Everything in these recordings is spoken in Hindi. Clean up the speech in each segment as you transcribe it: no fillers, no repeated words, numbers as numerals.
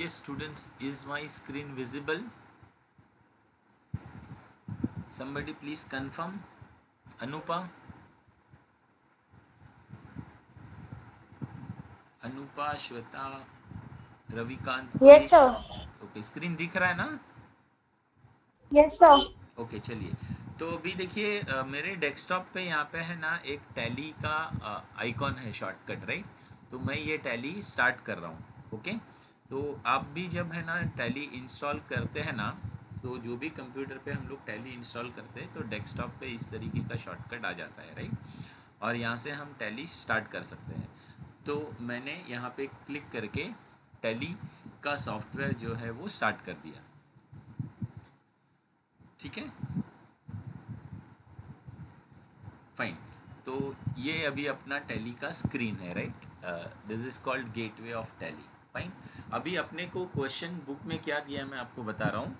Yes, students, is my screen visible? Somebody please confirm. Anupa? Anupa, Shweta, Ravikant, कोई? Yes sir. ओके, स्क्रीन दिख रहा है ना? Yes sir. ओके, चलिए। तो अभी देखिए, मेरे डेस्कटॉप पे यहाँ पे है ना एक टैली का आइकॉन है, शॉर्टकट, राइट? तो मैं ये टैली स्टार्ट कर रहा हूँ। ओके, तो आप भी जब है ना टैली इंस्टॉल करते हैं ना, तो जो भी कंप्यूटर पे हम लोग टैली इंस्टॉल करते हैं तो डेस्कटॉप पे इस तरीके का शॉर्टकट आ जाता है, राइट? और यहाँ से हम टैली स्टार्ट कर सकते हैं। तो मैंने यहाँ पे क्लिक करके टैली का सॉफ्टवेयर जो है वो स्टार्ट कर दिया। ठीक है, फाइन। तो ये अभी अपना टैली का स्क्रीन है, right? This is called gateway of tally. Fine. अभी अपने को क्वेश्चन बुक में क्या दिया है मैं आपको बता रहा हूँ।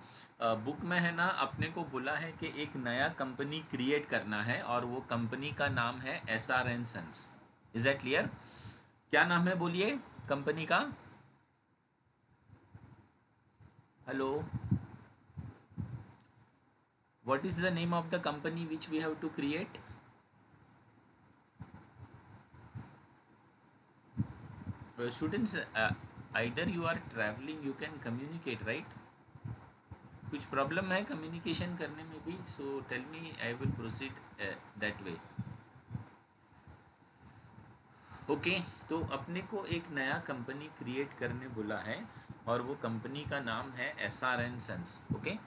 बुक में है ना अपने को बोला है कि एक नया कंपनी क्रिएट करना है और वो कंपनी का नाम है SR&Sons। Is that clear? क्या नाम है बोलिए कंपनी का? Hello, what is the name of the company which we have to create? Students, either you are traveling, you can communicate, right? कुछ प्रॉब्लम है कम्युनिकेशन करने में भी? So tell me, I will proceed that way. Okay, तो अपने को एक नया कंपनी क्रिएट करने बोला है और वो कंपनी का नाम है SR&Sons। ओके,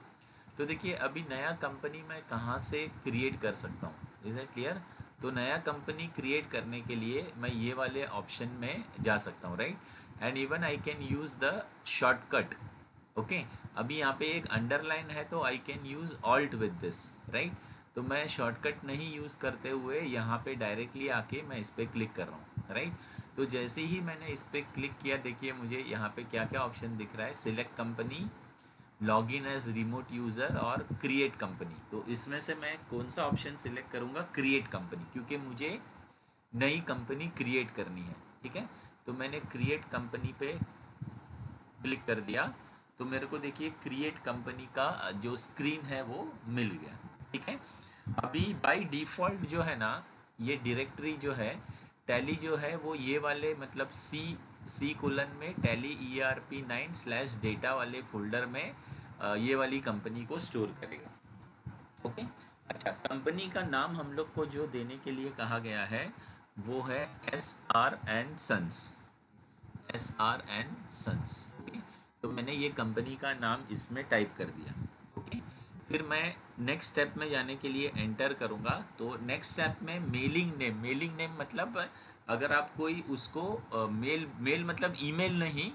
तो देखिए अभी नया कंपनी मैं कहाँ से क्रिएट कर सकता हूँ? Is it clear? तो नया कंपनी क्रिएट करने के लिए मैं ये वाले ऑप्शन में जा सकता हूँ, right? And even I can use the shortcut. Okay, अभी यहाँ पे एक अंडरलाइन है तो I can use alt with this, right? तो मैं शॉर्टकट नहीं यूज़ करते हुए यहाँ पे डायरेक्टली आके मैं इस पर क्लिक कर रहा हूँ, राइट? तो जैसे ही मैंने इस पर क्लिक किया, देखिए मुझे यहाँ पे क्या क्या ऑप्शन दिख रहा है। Select company, log in as remote user और क्रिएट कंपनी। तो इसमें से मैं कौन सा ऑप्शन सिलेक्ट करूँगा? क्रिएट कंपनी, क्योंकि मुझे नई कंपनी क्रिएट करनी है। ठीक है, तो मैंने क्रिएट कंपनी पे क्लिक कर दिया तो मेरे को देखिए क्रिएट कंपनी का जो स्क्रीन है वो मिल गया। ठीक है, अभी बाय डिफ़ॉल्ट जो है ना ये डायरेक्टरी जो है टैली जो है वो ये वाले मतलब सी कोलन में टैली ERP9/डेटा वाले फोल्डर में ये वाली कंपनी को स्टोर करेगा। ओके, अच्छा, कंपनी का नाम हम लोग को जो देने के लिए कहा गया है वो है SR&Sons। SR&Sons। ओके, तो मैंने ये कंपनी का नाम इसमें टाइप कर दिया। ओके, फिर मैं नेक्स्ट स्टेप में जाने के लिए एंटर करूँगा। तो नेक्स्ट स्टेप में मेलिंग नेम मतलब अगर आप कोई उसको मेल मतलब ईमेल नहीं,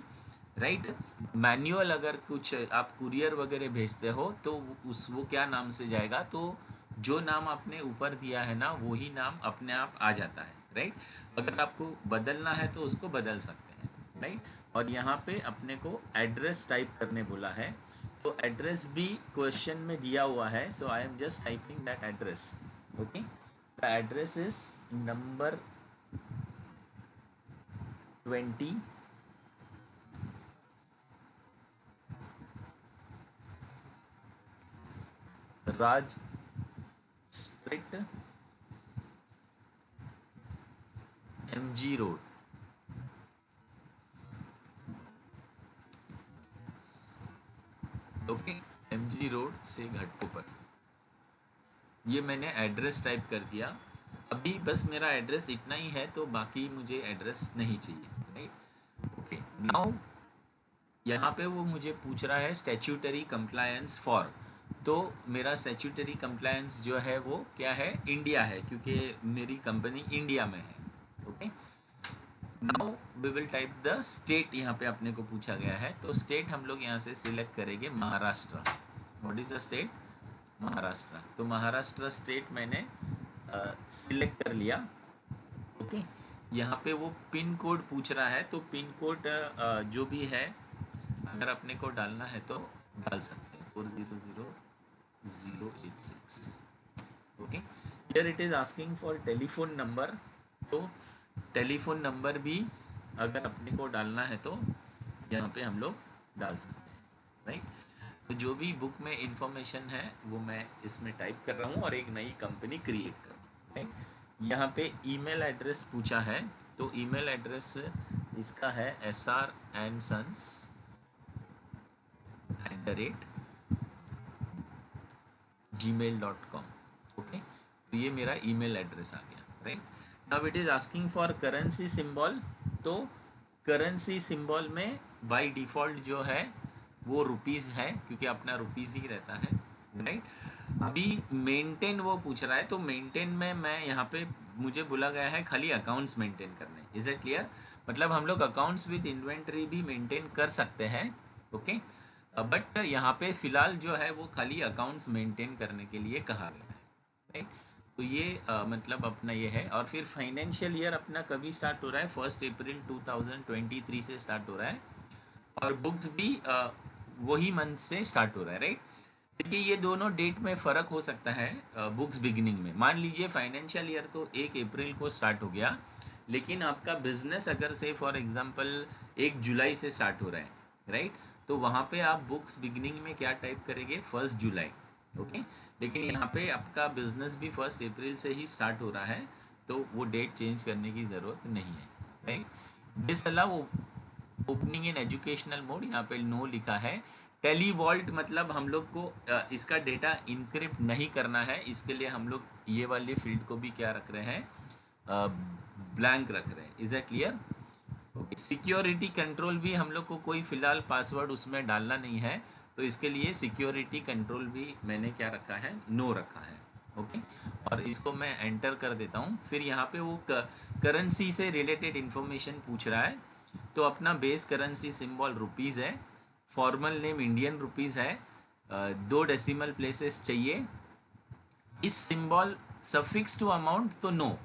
राइट? मैनुअल अगर कुछ आप कुरियर वगैरह भेजते हो तो उस वो क्या नाम से जाएगा? तो जो नाम आपने ऊपर दिया है ना वही नाम अपने आप आ जाता है, राइट? अगर आपको बदलना है तो उसको बदल सकते हैं, राइट? और यहाँ पे अपने को एड्रेस टाइप करने बोला है, तो एड्रेस भी क्वेश्चन में दिया हुआ है। So I am just typing that address. Okay, the address is number 20 Raj street, MG road. Okay, MG road से घाटकोपर। ये मैंने एड्रेस टाइप कर दिया। अभी बस मेरा एड्रेस इतना ही है तो बाकी मुझे एड्रेस नहीं चाहिए, राइट? ओके, नाउ यहाँ पे वो मुझे पूछ रहा है स्टैट्यूटरी कंप्लायंस फॉर। तो मेरा स्टैट्यूटरी कंप्लायंस जो है वो क्या है? इंडिया है, क्योंकि मेरी कंपनी इंडिया में है। Okay, now we will type the state. यहाँ पे अपने को पूछा गया है तो स्टेट हम लोग यहाँ से सिलेक्ट करेंगे Maharashtra. What is the state? Maharashtra. तो महाराष्ट्र स्टेट मैंने सिलेक्ट कर लिया। ओके, यहाँ पे वो पिन कोड पूछ रहा है तो पिन कोड जो भी है अगर अपने को डालना है तो डाल सकते हैं, 400086। Okay, here it is asking for telephone number. तो टेलीफोन नंबर भी अगर अपने को डालना है तो यहाँ पे हम लोग डाल सकते हैं, राइट। तो जो भी बुक में इंफॉर्मेशन है वो मैं इसमें टाइप कर रहा हूँ और एक नई कंपनी क्रिएट कर रहा हूँ, राइट। यहाँ पे ईमेल एड्रेस पूछा है, तो ईमेल एड्रेस इसका है sransons@gmail.com, ओके। तो ये मेरा ईमेल एड्रेस आ गया, right. Now it is asking for currency symbol. तो करेंसी सिंबल में बाय डिफ़ॉल्ट जो है वो रुपीज़ है, क्योंकि अपना रुपीज़ ही रहता है, राइट। अभी मेंटेन वो पूछ रहा है, तो मेंटेन में मैं यहाँ पे मुझे बोला गया है खाली अकाउंट्स मेंटेन करने। Is it clear? मतलब हम लोग अकाउंट्स विद इन्वेंट्री भी मेंटेन कर सकते हैं, ओके। बट यहाँ पे फिलहाल जो है वो खाली अकाउंट्स मेंटेन करने के लिए कहा गया है, राइट। तो ये मतलब अपना ये है। और फिर फाइनेंशियल ईयर अपना कभी स्टार्ट हो रहा है? 1 अप्रैल 2023 से स्टार्ट हो रहा है, और बुक्स भी वही मंथ से स्टार्ट हो रहा है, राइट। देखिए ये दोनों डेट में फ़र्क हो सकता है बुक्स बिगिनिंग में। मान लीजिए फाइनेंशियल ईयर तो 1 अप्रैल को स्टार्ट हो गया, लेकिन आपका बिजनेस अगर से फॉर एग्जांपल 1 जुलाई से स्टार्ट हो रहा है, राइट, तो वहाँ पे आप बुक्स बिगिनिंग में क्या टाइप करेंगे? 1 जुलाई, ओके। लेकिन यहाँ पे आपका बिजनेस भी 1 अप्रैल से ही स्टार्ट हो रहा है, तो वो डेट चेंज करने की ज़रूरत नहीं है, right. Disallow opening in educational mode, यहाँ पे नो लिखा है। टेली वॉल्ट मतलब हम लोग को इसका डेटा इनक्रिप्ट नहीं करना है, इसके लिए हम लोग ये वाले फील्ड को भी क्या रख रहे हैं? ब्लैंक रख रहे हैं। Is it clear? Security control भी हम लोग को कोई फ़िलहाल पासवर्ड उसमें डालना नहीं है, तो इसके लिए सिक्योरिटी कंट्रोल भी मैंने क्या रखा है? नो रखा है, ओके। और इसको मैं एंटर कर देता हूँ। फिर यहाँ पे वो करेंसी से रिलेटेड इन्फॉर्मेशन पूछ रहा है, तो अपना बेस करेंसी सिंबल रुपीज़ है, फॉर्मल नेम इंडियन रुपीज़ है, 2 डेसिमल प्लेसेस चाहिए। इस सिंबल सफिक्स टू अमाउंट तो नो,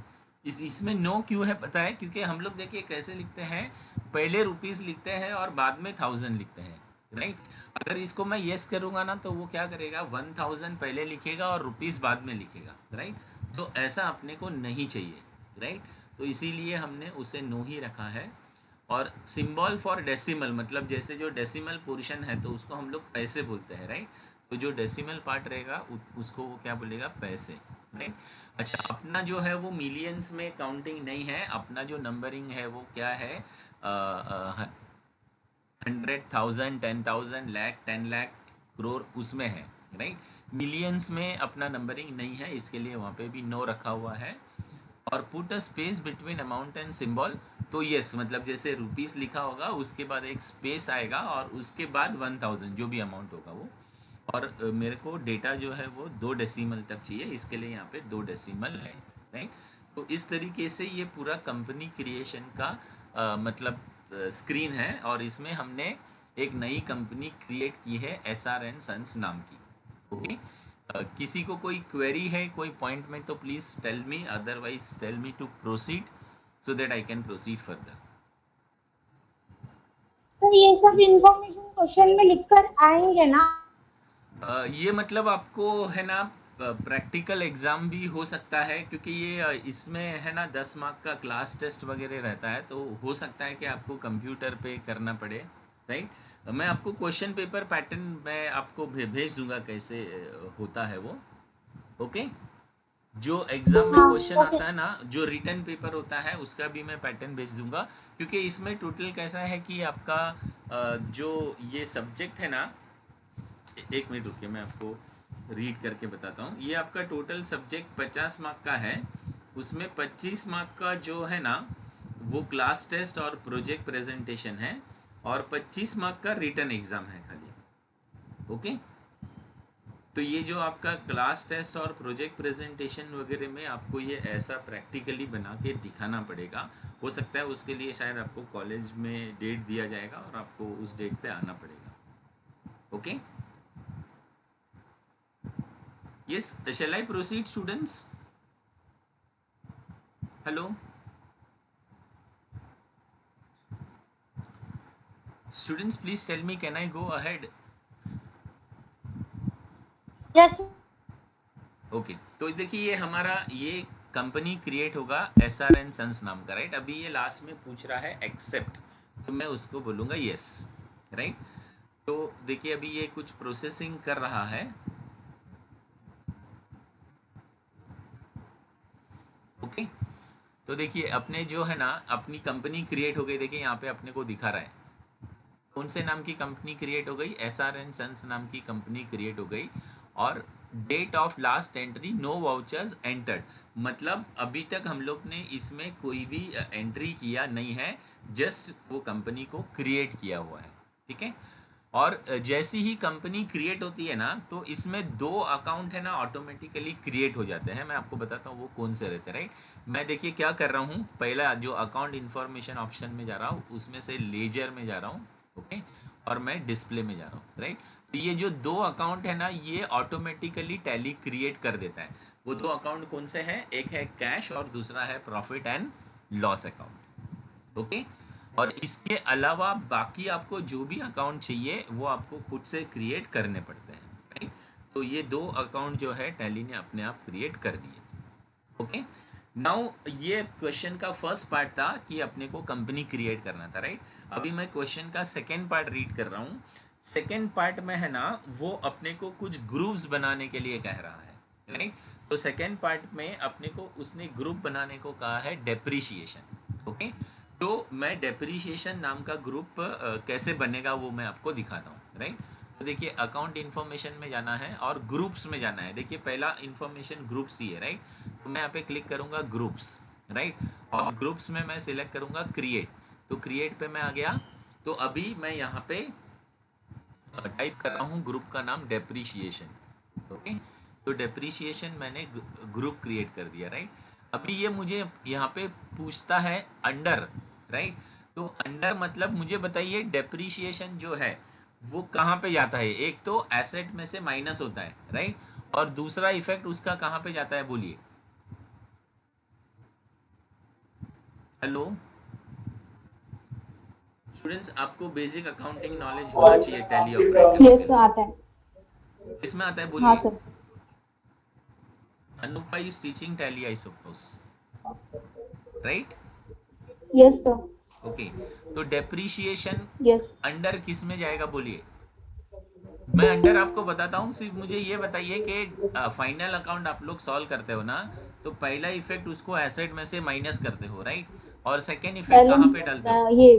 इसमें नो क्यों है पता है? क्योंकि हम लोग देखिए कैसे लिखते हैं, पहले रुपीज़ लिखते हैं और बाद में 1000 लिखते हैं, राइट। अगर इसको मैं येस करूँगा ना, तो वो क्या करेगा? 1000 पहले लिखेगा और रुपीज़ बाद में लिखेगा, राइट। तो ऐसा अपने को नहीं चाहिए, राइट। तो इसीलिए हमने उसे नो ही रखा है। और सिंबल फॉर डेसिमल मतलब जैसे जो डेसिमल पोर्शन है तो उसको हम लोग पैसे बोलते हैं, राइट। तो जो डेसिमल पार्ट रहेगा उसको वो क्या बोलेगा? पैसे, राइट। अच्छा, अपना जो है वो मिलियंस में काउंटिंग नहीं है, अपना जो नंबरिंग है वो क्या है? 100,000, 10,000, लाख, 10 लाख, करोड़, उसमें है, राइट। मिलियंस में अपना नंबरिंग नहीं है, इसके लिए वहाँ पे भी नो रखा हुआ है। और put a space between amount and symbol, तो यस मतलब जैसे रुपीस लिखा होगा उसके बाद एक स्पेस आएगा और उसके बाद 1000 जो भी अमाउंट होगा वो। और मेरे को डेटा जो है वो 2 डेसिमल तक चाहिए, इसके लिए यहाँ पे 2 डेसिमल है, राइट। तो इस तरीके से ये पूरा कंपनी क्रिएशन का मतलब स्क्रीन है, और इसमें हमने एक नई कंपनी क्रिएट की है SR & सन्स नाम की, ओके। किसी को कोई क्वेरी है कोई पॉइंट में तो please tell me, otherwise tell me to proceed so that I can proceed further. तो ये सब इंफॉर्मेशन क्वेश्चन में लिखकर आएंगे ना? ये मतलब आपको है ना प्रैक्टिकल एग्ज़ाम भी हो सकता है, क्योंकि ये इसमें है ना 10 मार्क का क्लास टेस्ट वगैरह रहता है, तो हो सकता है कि आपको कंप्यूटर पे करना पड़े, राइट। मैं आपको क्वेश्चन पेपर पैटर्न मैं आपको भेज दूंगा कैसे होता है वो, ओके। जो एग्ज़ाम में हाँ, क्वेश्चन ओके। आता है ना, जो रिटन पेपर होता है उसका भी मैं पैटर्न भेज दूंगा, क्योंकि इसमें टोटल कैसा है कि आपका जो ये सब्जेक्ट है ना, एक मिनट रुकिए मैं आपको रीड करके बताता हूँ। ये आपका टोटल सब्जेक्ट 50 मार्क का है, उसमें 25 मार्क का जो है ना वो क्लास टेस्ट और प्रोजेक्ट प्रेजेंटेशन है, और 25 मार्क का रिटन एग्ज़ाम है खाली, ओके। तो ये जो आपका क्लास टेस्ट और प्रोजेक्ट प्रेजेंटेशन वगैरह में आपको ये ऐसा प्रैक्टिकली बना के दिखाना पड़ेगा। हो सकता है उसके लिए शायद आपको कॉलेज में डेट दिया जाएगा और आपको उस डेट पे आना पड़ेगा, okay. Yes, shall I proceed students? Hello students, please tell me, can I go ahead? Yes. Okay, तो देखिए ये हमारा ये कंपनी क्रिएट होगा SR & सन्स नाम का, राइट। अभी ये लास्ट में पूछ रहा है एक्सेप्ट, तो मैं उसको बोलूँगा यस, राइट। तो देखिए अभी ये कुछ प्रोसेसिंग कर रहा है। ओके, तो देखिए अपने जो है ना अपनी कंपनी क्रिएट हो गई। देखिए यहाँ पे अपने को दिखा रहा है कौन से नाम की कंपनी क्रिएट हो गई, एसआर एंड सन्स नाम की कंपनी क्रिएट हो गई। और date of last entry no vouchers entered, मतलब अभी तक हम लोग ने इसमें कोई भी एंट्री किया नहीं है, जस्ट वो कंपनी को क्रिएट किया हुआ है। ठीक है, और जैसी ही कंपनी क्रिएट होती है ना तो इसमें दो अकाउंट है ना ऑटोमेटिकली क्रिएट हो जाते हैं। मैं आपको बताता हूँ वो कौन से रहते हैं। राइट, मैं देखिए क्या कर रहा हूँ, पहला जो अकाउंट इन्फॉर्मेशन ऑप्शन में जा रहा हूँ, उसमें से लेजर में जा रहा हूँ। ओके, और मैं डिस्प्ले में जा रहा हूँ। राइट, तो ये जो दो अकाउंट है ना ये ऑटोमेटिकली टैली क्रिएट कर देता है। वो दो अकाउंट कौन से हैं, एक है कैश और दूसरा है profit and loss account. Okay, और इसके अलावा बाकी आपको जो भी अकाउंट चाहिए वो आपको खुद से क्रिएट करने पड़ते हैं। राइट, तो ये दो अकाउंट जो है टैली ने अपने आप क्रिएट कर दिए। ओके, नाउ ये क्वेश्चन का फर्स्ट पार्ट था कि अपने को कंपनी क्रिएट करना था। राइट, अभी मैं क्वेश्चन का सेकेंड पार्ट रीड कर रहा हूँ। सेकेंड पार्ट में है ना वो अपने को कुछ ग्रुप्स बनाने के लिए कह रहा है। राइट, तो सेकेंड पार्ट में अपने को उसने ग्रुप बनाने को कहा है डेप्रीशिएशन। ओके, तो मैं डेप्रीशिएशन नाम का ग्रुप कैसे बनेगा वो मैं आपको दिखाता हूँ। राइट, तो देखिए अकाउंट इन्फॉर्मेशन में जाना है और ग्रुप्स में जाना है। देखिए पहला इन्फॉर्मेशन ग्रुप्स ही है। राइट, तो मैं यहाँ पे क्लिक करूँगा ग्रुप्स। राइट, और ग्रुप्स में मैं सिलेक्ट करूँगा क्रिएट। तो क्रिएट पे मैं आ गया। तो अभी मैं यहाँ पे टाइप कर रहा हूँ ग्रुप का नाम डेप्रीशिएशन। ओके, तो डेप्रीशिएशन मैंने ग्रुप क्रिएट कर दिया। राइट, अभी ये मुझे यहाँ पे पूछता है अंडर। राइट, तो अंडर मतलब मुझे बताइए डेप्रीशिएशन जो है वो कहाँ पे जाता है। एक तो एसेट में से माइनस होता है। राइट, और दूसरा इफेक्ट उसका कहाँ पे जाता है बोलिए। हेलो स्टूडेंट्स, आपको बेसिक अकाउंटिंग नॉलेज होना चाहिए टैली ऑपरेटर यस के सर, लिए। आता है। इसमें आता है हाँ बोलिए। Sir. Anupa is teaching tally I suppose, right. Yes sir. Okay, तो डेप्रीशिएशन यस। अंडर किस में जाएगा बोलिए। मैं अंडर आपको बताता हूँ, सिर्फ मुझे ये बताइए कि फाइनल अकाउंट आप लोग सॉल्व करते हो ना, तो पहला इफेक्ट उसको एसेट में से माइनस करते हो। राइट, और सेकेंड इफेक्ट कहाँ बैलेंस पे डालते हो। ये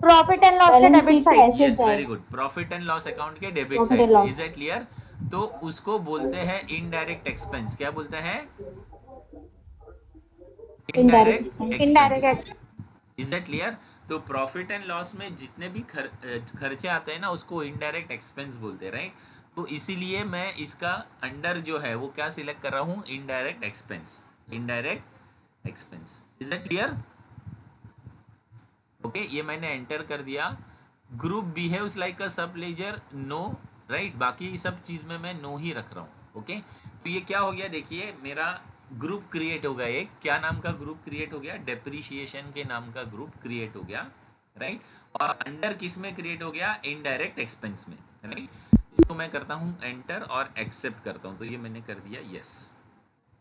प्रॉफिट एंड लॉस के बैलेंस डेबिट शीट पे साइड। एसेट यस, वेरी जाएगा। Good, profit and loss account के डेबिट प्रॉफिट एंड साइड पे। लॉस। Is it clear. तो उसको बोलते हैं इनडायरेक्ट एक्सपेंस। क्या बोलते हैं, indirect indirect expense. Expense. Indirect. Is that clear. तो प्रॉफिट एंड लॉस में जितने भी खर्चे आते हैं ना उसको इनडायरेक्ट एक्सपेंस बोलते हैं। राइट, तो इसीलिए मैं इसका अंडर जो है वो क्या सिलेक्ट कर रहा हूँ, indirect expense. Indirect expense, is that clear. Okay, ये मैंने एंटर कर दिया। ग्रुप बिहेव्स लाइक अ सब लेजर, नो। राइट, बाकी सब चीज़ में मैं नो ही रख रहा हूँ। ओके, तो ये क्या हो गया, देखिए मेरा ग्रुप क्रिएट हो गया। एक क्या नाम का ग्रुप क्रिएट हो गया, डेप्रीशिएशन के नाम का ग्रुप क्रिएट हो गया। राइट, और अंडर किस में क्रिएट हो गया, इनडायरेक्ट एक्सपेंस में। राइट, इसको मैं करता हूँ एंटर और एक्सेप्ट करता हूँ, तो ये मैंने कर दिया यस।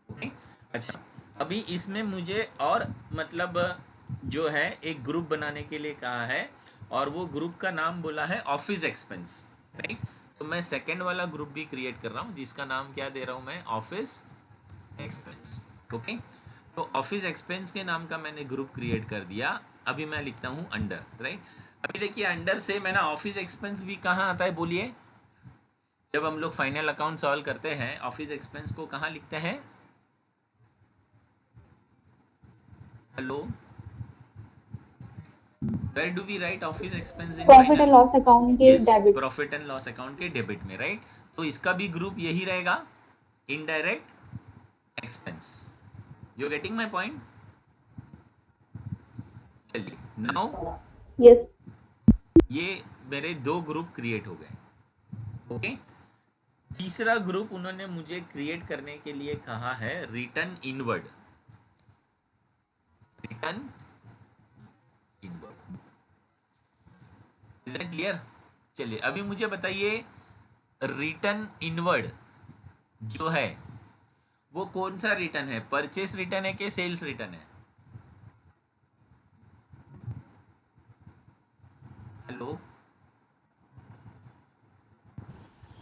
ओके, अच्छा, अभी इसमें मुझे और मतलब जो है एक ग्रुप बनाने के लिए कहा है, और वो ग्रुप का नाम बोला है ऑफिस एक्सपेंस। राइट, तो मैं सेकंड वाला ग्रुप भी क्रिएट कर रहा हूँ जिसका नाम क्या दे रहा हूँ मैं, ऑफिस एक्सपेंस। ओके, तो ऑफिस एक्सपेंस के नाम का मैंने ग्रुप क्रिएट कर दिया। अभी मैं लिखता हूँ अंडर। राइट, अभी देखिए अंडर से मैंने ऑफिस एक्सपेंस भी कहाँ आता है बोलिए। जब हम लोग फाइनल अकाउंट सॉल्व करते हैं ऑफिस एक्सपेंस को कहाँ लिखते हैं, hello, where do we write office expense in profit and final। Loss account के yes, debit. profit and loss account के डेबिट में। राइट, तो इसका भी ग्रुप यही रहेगा, indirect expense. You getting my point. चलिए नाउ यस। ये मेरे दो ग्रुप क्रिएट हो गए। ओके, तीसरा ग्रुप उन्होंने मुझे क्रिएट करने के लिए कहा है return inward. Return inward, is that clear. चलिए अभी मुझे बताइए रिटर्न इनवर्ड जो है वो कौन सा रिटर्न है, परचेस रिटर्न है कि सेल्स रिटर्न है। हेलो,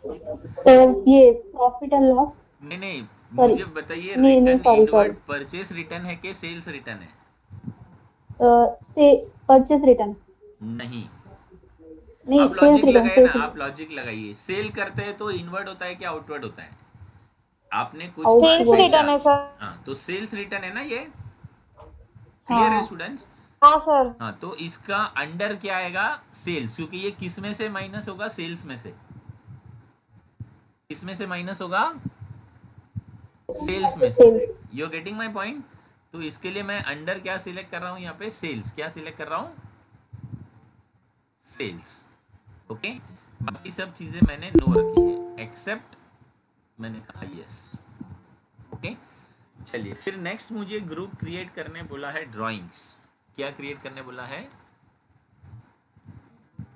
ये प्रॉफिट एंड लॉस, नहीं, सॉरी, मुझे बताइए, नहीं नहीं, return sorry sorry, inward purchase return है कि सेल्स रिटर्न है? से परचेस रिटर्न, नहीं। नहीं आप सेल्स लॉजिक रिटर्न, लगाइए ना, सेल्स आप रिटर्न, लॉजिक लगाइए। सेल करते हैं तो इनवर्ड होता है कि आउटवर्ड होता है? आपने कुछ माल सेल्स आउटवर्ड, बेचा। रिटर्न है सर। हाँ, तो सेल्स रिटर्न है ना ये। हाँ क्लियर है हाँ, स्टूडेंट्स? हाँ सर। हाँ, तो इसका अंडर क्या आएगा? सेल्स, क्योंकि ये किस में से माइनस होगा? सेल्स में से। किस में से माइनस होगा? सेल्स में से। Sales, you are getting my point? तो इसके लिए मैं अंडर क्या सिलेक्ट कर रहा हूँ यहाँ पे? सेल्स। क्या सिलेक्ट कर रहा हूँ? सेल्स। ओके, बाकी सब चीजें मैंने नो रखी है, एक्सेप्ट मैंने कहा यस। ओके, चलिए फिर नेक्स्ट मुझे ग्रुप क्रिएट करने बोला है, ड्राइंग्स। क्या क्रिएट करने बोला है?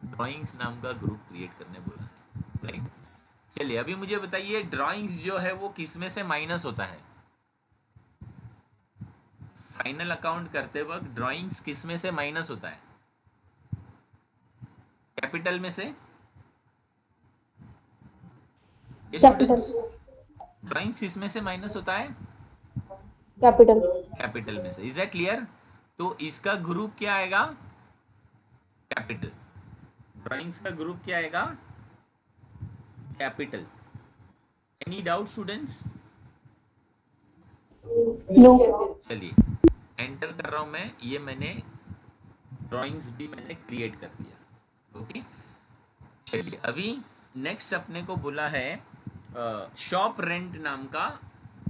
ड्राइंग्स नाम का ग्रुप क्रिएट करने बोला है, राइट। चलिए अभी मुझे बताइए, ड्राइंग्स जो है वो किस में से माइनस होता है? फाइनल अकाउंट करते वक्त ड्राइंग्स किस में से माइनस होता है? कैपिटल में से? कैपिटल, स्टूडेंट्स, ड्राइंग्स किस में से माइनस होता है? कैपिटल, कैपिटल में से। Is that clear? तो इसका ग्रुप क्या आएगा? कैपिटल। ड्राइंग्स का ग्रुप क्या आएगा? Capital. Any doubt students? No, चलिए एंटर कर रहा हूं मैं, ये मैंने ड्राइंग्स भी मैंने क्रिएट कर दिया। ओके, चलिए अभी नेक्स्ट अपने को बोला है शॉप रेंट नाम का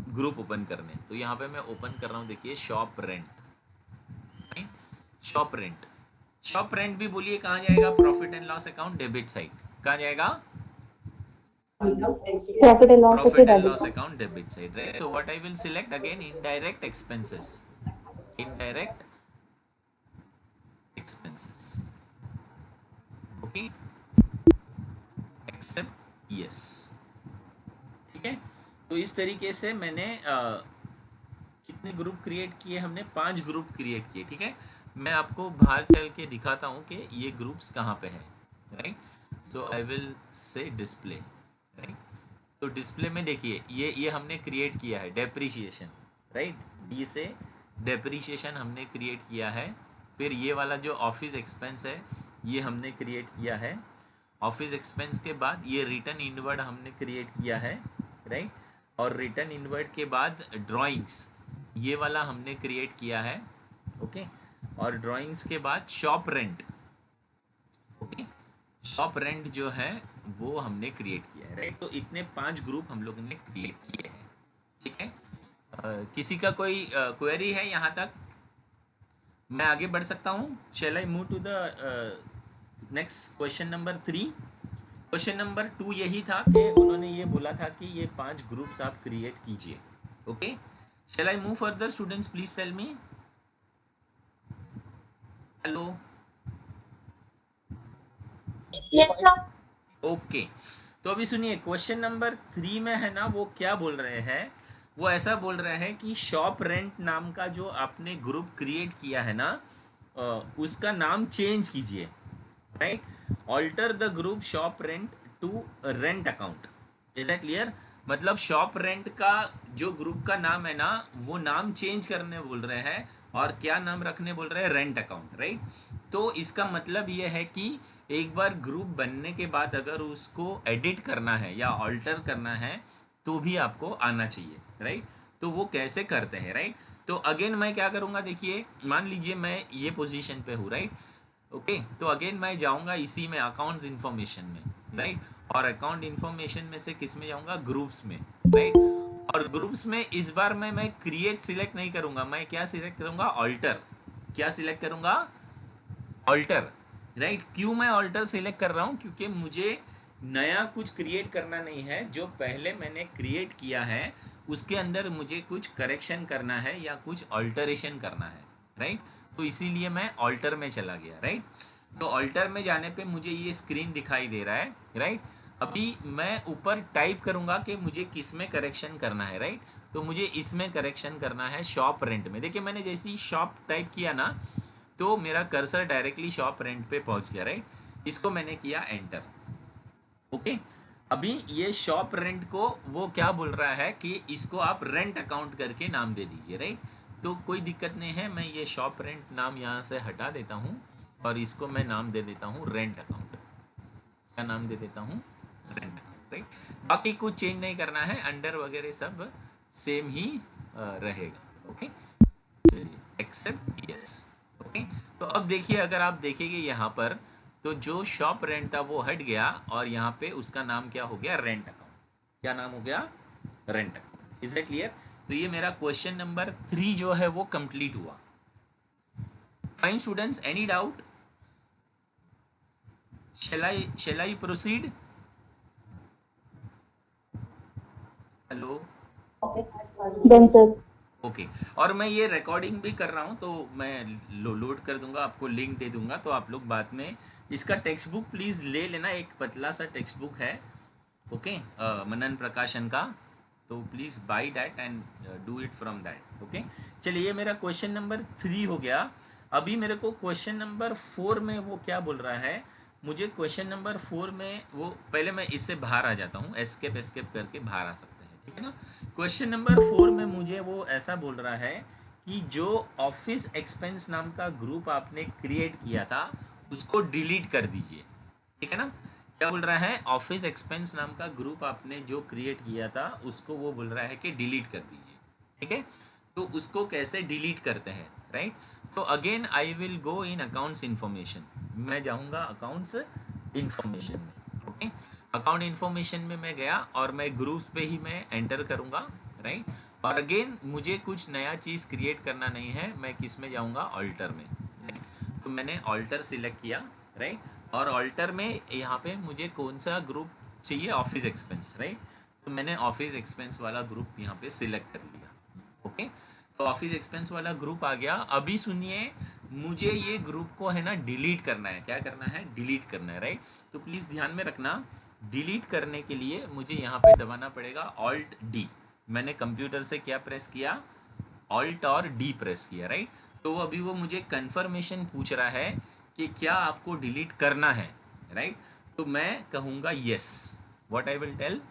ग्रुप ओपन करने। तो यहाँ पे मैं ओपन कर रहा हूँ, देखिए shop rent. Shop rent, shop rent भी बोलिए कहाँ जाएगा? Profit and loss account debit side. कहाँ जाएगा? प्रॉफिट एंड लॉस होके profit and debit, loss account debit side, right. So what I will select again, indirect expenses. Indirect expenses. Okay, accept yes. ठीक है, तो इस तरीके से मैंने कितने ग्रुप क्रिएट किए? हमने 5 ग्रुप क्रिएट किए। ठीक है, मैं आपको बाहर चल के दिखाता हूँ कि ये ग्रुप्स कहाँ पे हैं, right. So I will say display, right. तो डिस्प्ले में देखिए, ये हमने क्रिएट किया है डेप्रीशिएशन, राइट। डी से डेप्रीशिएशन हमने क्रिएट किया है। फिर ये वाला जो ऑफिस एक्सपेंस है ये हमने क्रिएट किया है। ऑफिस एक्सपेंस के बाद ये रिटर्न इनवर्ड हमने क्रिएट किया है, राइट। और रिटर्न इनवर्ड के बाद ड्राइंग्स, ये वाला हमने क्रिएट किया है, ओके। और ड्राइंग्स के बाद shop rent, okay. Shop rent जो है वो हमने क्रिएट किया है, राइट। तो इतने 5 ग्रुप हम लोगों ने क्रिएट किए हैं, ठीक है। किसी का कोई क्वेरी है यहाँ तक? मैं आगे बढ़ सकता हूँ। Shall I move to the next question number 3। Question number 2 यही था कि उन्होंने ये बोला था कि ये 5 ग्रुप्स आप क्रिएट कीजिए, okay. Shall I move further students, please tell me. Hello, yes sir. Okay. तो अभी सुनिए, क्वेश्चन नंबर 3 में है ना, वो क्या बोल रहे हैं? वो ऐसा बोल रहे हैं कि शॉप रेंट नाम का जो आपने ग्रुप क्रिएट किया है ना, उसका नाम चेंज कीजिए, right. Alter the group shop rent to rent account. Is that clear? मतलब शॉप रेंट का जो ग्रुप का नाम है ना, वो नाम चेंज करने बोल रहे हैं। और क्या नाम रखने बोल रहे हैं? Rent account, right. तो इसका मतलब ये है कि एक बार ग्रुप बनने के बाद अगर उसको एडिट करना है या ऑल्टर करना है तो भी आपको आना चाहिए, राइट। तो वो कैसे करते हैं, राइट। तो अगेन मैं क्या करूँगा, देखिए मान लीजिए मैं ये पोजीशन पे हूँ, राइट। ओके, तो अगेन मैं जाऊँगा इसी में अकाउंट्स इन्फॉर्मेशन में, राइट। और अकाउंट इन्फॉर्मेशन में से किस में जाऊँगा? ग्रुप्स में, राइट। और ग्रुप्स में इस बार मैं क्रिएट सिलेक्ट नहीं करूँगा, मैं क्या सिलेक्ट करूँगा? ऑल्टर। क्या सिलेक्ट करूँगा? Alter, right. क्यों मैं ऑल्टर सिलेक्ट कर रहा हूँ? क्योंकि मुझे नया कुछ क्रिएट करना नहीं है, जो पहले मैंने क्रिएट किया है उसके अंदर मुझे कुछ करेक्शन करना है या कुछ ऑल्टरेशन करना है, राइट। तो इसीलिए मैं ऑल्टर में चला गया, राइट। तो ऑल्टर में जाने पे मुझे ये स्क्रीन दिखाई दे रहा है, राइट। अभी मैं ऊपर टाइप करूँगा कि मुझे किस में करेक्शन करना है, राइट। तो मुझे इसमें करेक्शन करना है, शॉप रेंट में। देखिए मैंने जैसे ही शॉप टाइप किया ना, तो मेरा कर्सर डायरेक्टली शॉप रेंट पे पहुंच गया, राइट। इसको मैंने किया एंटर, ओके। अभी ये शॉप रेंट को वो क्या बोल रहा है कि इसको आप रेंट अकाउंट करके नाम दे दीजिए, राइट। तो कोई दिक्कत नहीं है, मैं ये शॉप रेंट नाम यहाँ से हटा देता हूँ और इसको मैं नाम दे देता हूँ रेंट अकाउंट। क्या नाम दे देता हूँ? Rent account, right. बाकी कुछ चेंज नहीं करना है, अंडर वगैरह सब सेम ही रहेगा। ओके, चलिए एक्सेप्ट यस। ओके, तो अब देखिए, अगर आप देखेंगे यहाँ पर तो जो शॉप रेंट था वो हट गया और यहाँ पे उसका नाम क्या हो गया? Rent account. क्या नाम हो गया? Rent account. Is that clear? तो ये मेरा क्वेश्चन नंबर 3 जो है वो कंप्लीट हुआ। Fine students, any doubt? shall I proceed? Hello, Then sir. Okay. और मैं ये रिकॉर्डिंग भी कर रहा हूँ तो मैं लोड कर दूंगा, आपको लिंक दे दूंगा, तो आप लोग बाद में इसका टेक्स्ट बुक प्लीज़ ले लेना। एक पतला सा टेक्स्ट बुक है, ओके, मनन प्रकाशन का, तो please by that and do it from that. Okay, चलिए, ये मेरा क्वेश्चन नंबर 3 हो गया। अभी मेरे को क्वेश्चन नंबर 4 में वो क्या बोल रहा है, मुझे क्वेश्चन नंबर 4 में वो, पहले मैं इससे बाहर आ जाता हूँ, एस्केप करके बाहर आ सकते हैं, ठीक है ना। क्वेश्चन नंबर 4 में मुझे वो ऐसा बोल रहा है कि जो ऑफिस एक्सपेंस नाम का ग्रुप आपने क्रिएट किया था उसको डिलीट कर दीजिए, ठीक है ना। क्या बोल रहा है? ऑफिस एक्सपेंस नाम का ग्रुप आपने जो क्रिएट किया था उसको वो बोल रहा है कि डिलीट कर दीजिए, ठीक है। तो उसको कैसे डिलीट करते हैं, राइट। तो again I will go in accounts information, मैं जाऊंगा अकाउंट्स इन्फॉर्मेशन में, ओके। अकाउंट इन्फॉर्मेशन में मैं गया और मैं ग्रुप्स पे ही मैं एंटर करूंगा, राइट। और अगेन मुझे कुछ नया चीज़ क्रिएट करना नहीं है, मैं किस में जाऊंगा? ऑल्टर में, राइट। तो मैंने ऑल्टर सिलेक्ट किया, राइट। और ऑल्टर में यहाँ पे मुझे कौन सा ग्रुप चाहिए? Office expense, right. तो मैंने ऑफिस एक्सपेंस वाला ग्रुप यहाँ पे सिलेक्ट कर लिया, ओके। तो ऑफिस एक्सपेंस वाला ग्रुप आ गया। अभी सुनिए, मुझे ये ग्रुप को है ना डिलीट करना है। क्या करना है? डिलीट करना है, राइट। तो प्लीज़ ध्यान में रखना, डिलीट करने के लिए मुझे यहाँ पे दबाना पड़ेगा ऑल्ट डी। मैंने कंप्यूटर से क्या प्रेस किया? ऑल्ट और डी प्रेस किया, राइट। तो अभी वो मुझे कंफर्मेशन पूछ रहा है कि क्या आपको डिलीट करना है, राइट। तो मैं कहूँगा yes. What I will tell?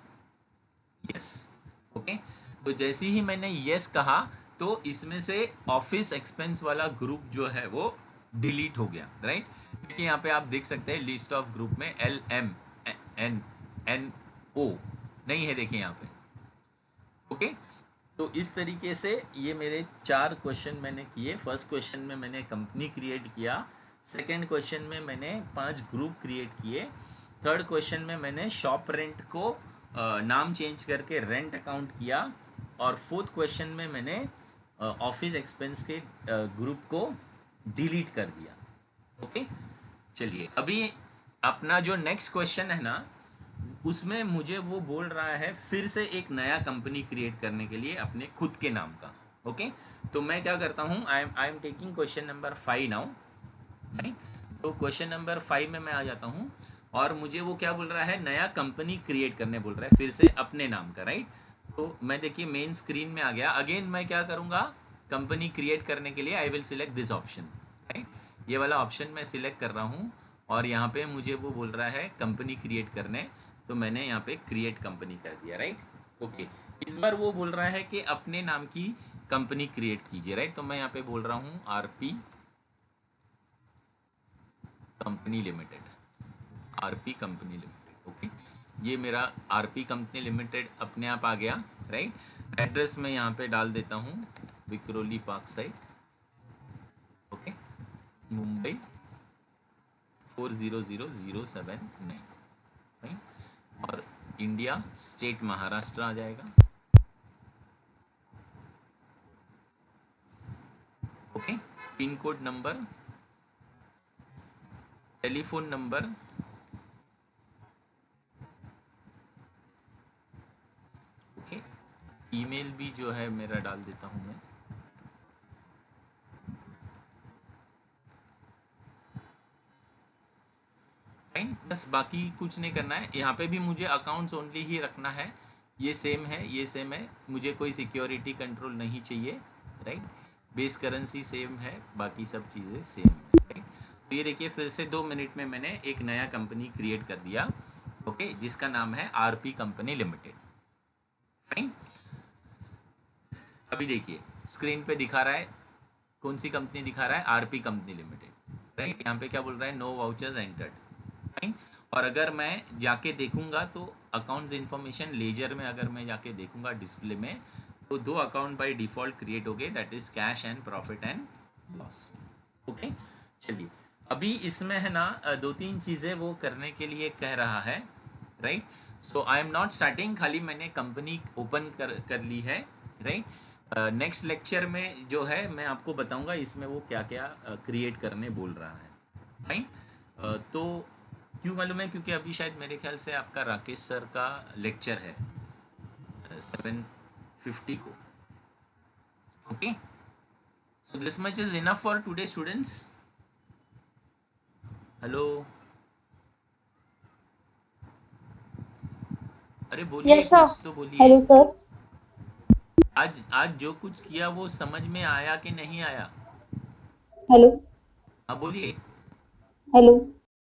Yes, okay. तो जैसे ही मैंने यस कहा तो इसमें से ऑफिस एक्सपेंस वाला ग्रुप जो है वो डिलीट हो गया, राइट। क्योंकि यहाँ पे आप देख सकते हैं लिस्ट ऑफ ग्रुप में LMNO नहीं है, देखिए यहाँ पे, ओके। तो इस तरीके से ये मेरे 4 क्वेश्चन मैंने किए। फर्स्ट क्वेश्चन में मैंने कंपनी क्रिएट किया, सेकंड क्वेश्चन में मैंने 5 ग्रुप क्रिएट किए, थर्ड क्वेश्चन में मैंने शॉप रेंट को नाम चेंज करके रेंट अकाउंट किया, और फोर्थ क्वेश्चन में मैंने ऑफिस एक्सपेंस के ग्रुप को डिलीट कर दिया, ओके। चलिए, अभी अपना जो नेक्स्ट क्वेश्चन है ना, उसमें मुझे वो बोल रहा है फिर से एक नया कंपनी क्रिएट करने के लिए अपने खुद के नाम का, ओके। तो मैं क्या करता हूँ, I am taking question number 5 now, right. तो क्वेश्चन नंबर 5 में मैं आ जाता हूँ और मुझे वो क्या बोल रहा है? नया कंपनी क्रिएट करने बोल रहा है, फिर से अपने नाम का, राइट। तो मैं देखिए मेन स्क्रीन में आ गया। अगेन मैं क्या करूँगा? कंपनी क्रिएट करने के लिए I will select this option, right. ये वाला ऑप्शन मैं सिलेक्ट कर रहा हूँ और यहाँ पे मुझे वो बोल रहा है कंपनी क्रिएट करने, तो मैंने यहाँ पे क्रिएट कंपनी कर दिया, राइट, ओके। इस बार वो बोल रहा है कि अपने नाम की कंपनी क्रिएट कीजिए, राइट। तो मैं यहाँ पे बोल रहा हूँ RP company limited, RP company limited, okay. ये मेरा आरपी कंपनी लिमिटेड अपने आप आ गया, राइट। एड्रेस मैं यहाँ पे डाल देता हूँ Vikhroli park side, okay, Mumbai 400079, right. और इंडिया, स्टेट महाराष्ट्र आ जाएगा, okay. Pin code number, telephone number, okay. Email भी जो है मेरा डाल देता हूँ मैं, बस बाकी कुछ नहीं करना है। यहाँ पे भी मुझे अकाउंट्स ओनली ही रखना है, ये सेम है, ये सेम है, मुझे कोई सिक्योरिटी कंट्रोल नहीं चाहिए, राइट। बेस करेंसी सेम है, बाकी सब चीज़ें सेम है, राइट। तो ये देखिए फिर से 2 मिनट में मैंने एक नया कंपनी क्रिएट कर दिया। ओके, जिसका नाम है आरपी कंपनी लिमिटेड। फाइन। अभी देखिए स्क्रीन पे दिखा रहा है, कौन सी कंपनी दिखा रहा है, आरपी कंपनी लिमिटेड, राइट। यहाँ पे क्या बोल रहा है, नो वाउचर्स एंटर्ड। फाइन। और अगर मैं जाके देखूंगा तो अकाउंट्स इन्फॉर्मेशन लेजर में अगर मैं जाके देखूंगा डिस्प्ले में, तो 2 अकाउंट बाय डिफॉल्ट क्रिएट हो गए, that is cash and profit and loss. Okay, चलिए अभी इसमें है ना 2-3 चीज़ें वो करने के लिए कह रहा है, right. So I am not starting, खाली मैंने कंपनी ओपन कर ली है, राइट। नेक्स्ट लेक्चर में जो है मैं आपको बताऊंगा इसमें वो क्या क्या क्रिएट करने बोल रहा है। फाइन। तो क्यों मालूम है, क्योंकि अभी शायद मेरे ख्याल से आपका राकेश सर का लेक्चर है 7:50 को। Okay, so this much is enough for today students. Hello, अरे बोलिए, यस सर। कुछ तो बोलिए। Hello sir. आज जो कुछ किया वो समझ में आया कि नहीं आया? हेलो। हाँ बोलिए। हेलो।